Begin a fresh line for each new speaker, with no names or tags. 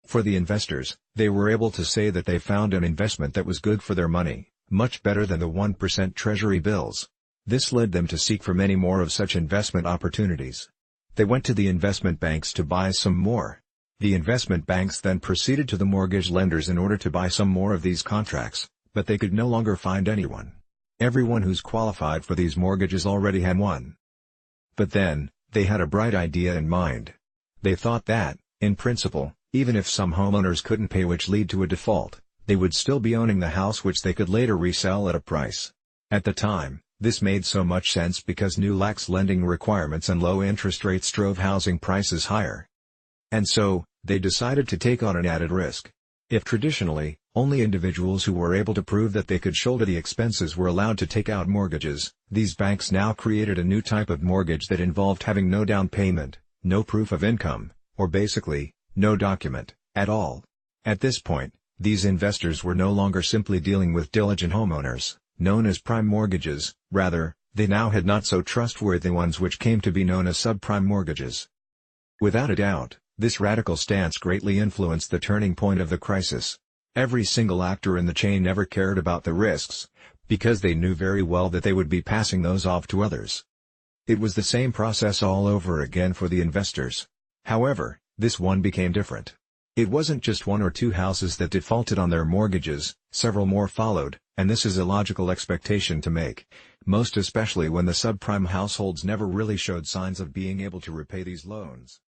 For the investors, they were able to say that they found an investment that was good for their money, much better than the 1% treasury bills. This led them to seek for many more of such investment opportunities. They went to the investment banks to buy some more. The investment banks then proceeded to the mortgage lenders in order to buy some more of these contracts, but they could no longer find anyone. Everyone who's qualified for these mortgages already had one. But then, they had a bright idea in mind. They thought that, in principle, even if some homeowners couldn't pay, which lead to a default, they would still be owning the house, which they could later resell at a price. At the time, this made so much sense because new lax lending requirements and low interest rates drove housing prices higher. And so, they decided to take on an added risk. If traditionally, only individuals who were able to prove that they could shoulder the expenses were allowed to take out mortgages, these banks now created a new type of mortgage that involved having no down payment, no proof of income, or basically, no document at all. At this point, these investors were no longer simply dealing with diligent homeowners, known as prime mortgages. Rather, they now had not so trustworthy ones, which came to be known as subprime mortgages. Without a doubt, this radical stance greatly influenced the turning point of the crisis. Every single actor in the chain never cared about the risks, because they knew very well that they would be passing those off to others. It was the same process all over again for the investors. However, this one became different. It wasn't just one or two houses that defaulted on their mortgages, several more followed, and this is a logical expectation to make, most especially when the subprime households never really showed signs of being able to repay these loans.